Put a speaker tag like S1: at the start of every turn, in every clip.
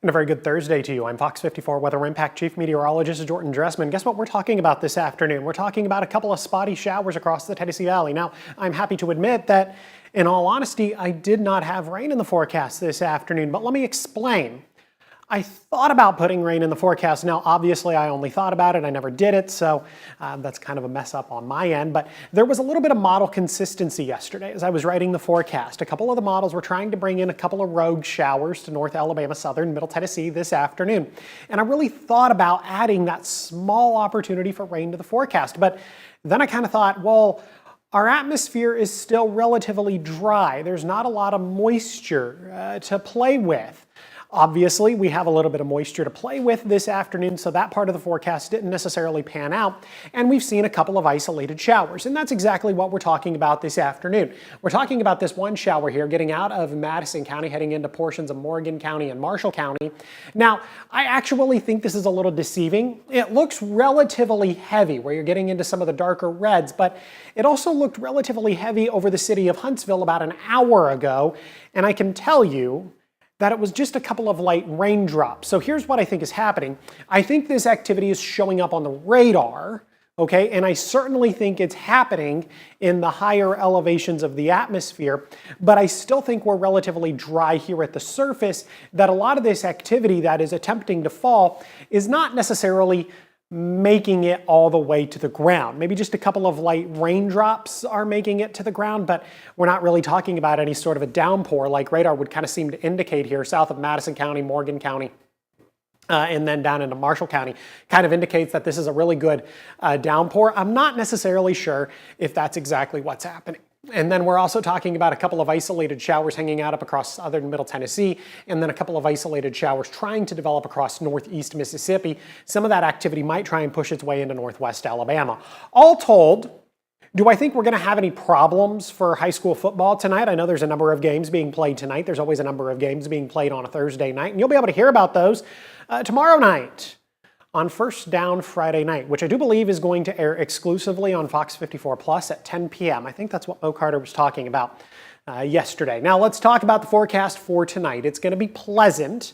S1: And a very good Thursday to you. I'm Fox 54 Weather Impact Chief Meteorologist Jordan Dressman. Guess what we're talking about this afternoon? We're talking about a couple of spotty showers across the Tennessee Valley. Now, I'm happy to admit that, in all honesty, I did not have rain in the forecast this afternoon, but let me explain. I thought about putting rain in the forecast. Now, obviously, I only thought about it. I never did it, so that's kind of a mess up on my end. But there was a little bit of model consistency yesterday as I was writing the forecast. A couple of the models were trying to bring in a couple of rogue showers to North Alabama, Southern, Middle Tennessee this afternoon. And I really thought about adding that small opportunity for rain to the forecast. But then I kind of thought, well, our atmosphere is still relatively dry. There's not a lot of moisture to play with. Obviously, we have a little bit of moisture to play with this afternoon, so that part of the forecast didn't necessarily pan out. And we've seen a couple of isolated showers, and that's exactly what we're talking about this afternoon. We're talking about this one shower here getting out of Madison County, heading into portions of Morgan County and Marshall County. Now, I actually think this is a little deceiving. It looks relatively heavy, where you're getting into some of the darker reds, but it also looked relatively heavy over the city of Huntsville about an hour ago, and I can tell you that it was just a couple of light raindrops. So here's what I think is happening. I think this activity is showing up on the radar, okay? And I certainly think it's happening in the higher elevations of the atmosphere, but I still think we're relatively dry here at the surface, that a lot of this activity that is attempting to fall is not necessarily making it all the way to the ground. Maybe just a couple of light raindrops are making it to the ground, but we're not really talking about any sort of a downpour like radar would kind of seem to indicate here south of Madison County, Morgan County, and then down into Marshall County. Kind of indicates that this is a really good downpour. I'm not necessarily sure if that's exactly what's happening. And then we're also talking about a couple of isolated showers hanging out up across southern Middle Tennessee, and then a couple of isolated showers trying to develop across northeast Mississippi. Some of that activity might try and push its way into northwest Alabama. All told, do I think we're going to have any problems for high school football tonight? I know there's a number of games being played tonight. There's always a number of games being played on a Thursday night, and you'll be able to hear about those tomorrow night on First Down Friday night, which I do believe is going to air exclusively on Fox 54 Plus at 10 p.m. I think that's what Mo Carter was talking about yesterday. Now let's talk about the forecast for tonight. It's going to be pleasant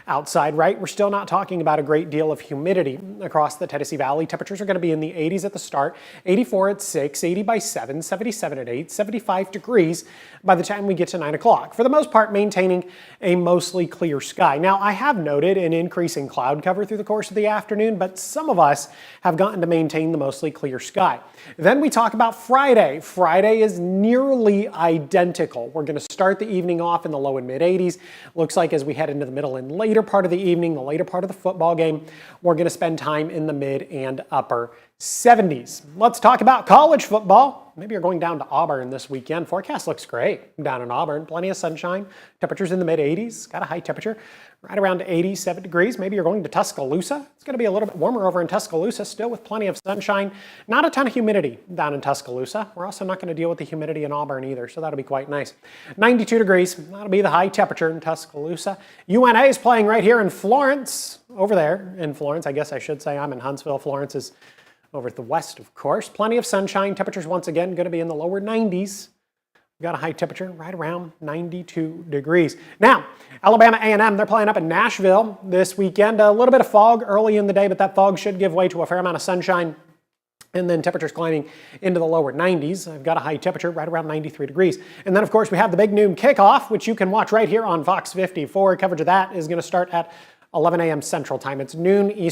S1: outside, right? We're still not talking about a great deal of humidity across the Tennessee Valley. Temperatures are going to be in the 80s at the start, 84 at 6, 80 by 7, 77 at 8, 75 degrees by the time we get to 9 o'clock. For the most part, maintaining a mostly clear sky. Now, I have noted an increase in cloud cover through the course of the afternoon, but some of us have gotten to maintain the mostly clear sky. Then we talk about Friday. Friday is nearly identical. We're going to start the evening off in the low and mid 80s. Looks like as we head into the middle and later part of the evening, the later part of the football game, we're going to spend time in the mid and upper 70s. Let's talk about college football. Maybe you're going down to Auburn this weekend. Forecast looks great down in Auburn. Plenty of sunshine. Temperatures in the mid 80s. Got a high temperature right around 87 degrees. Maybe you're going to Tuscaloosa. It's going to be a little bit warmer over in Tuscaloosa, still with plenty of sunshine. Not a ton of humidity down in Tuscaloosa. We're also not going to deal with the humidity in Auburn either, so that'll be quite nice. 92 degrees. That'll be the high temperature in Tuscaloosa. UNA is playing right here in Florence. Over there in Florence, I guess I should say. I'm in Huntsville. Florence is over at the west, of course. Plenty of sunshine. Temperatures, once again, going to be in the lower 90s. We've got a high temperature right around 92 degrees. Now, Alabama A&M, they're playing up in Nashville this weekend. A little bit of fog early in the day, but that fog should give way to a fair amount of sunshine. And then temperatures climbing into the lower 90s. I've got a high temperature right around 93 degrees. And then, of course, we have the big noon kickoff, which you can watch right here on Fox 54. Coverage of that is going to start at 11 a.m. Central Time. It's noon Eastern.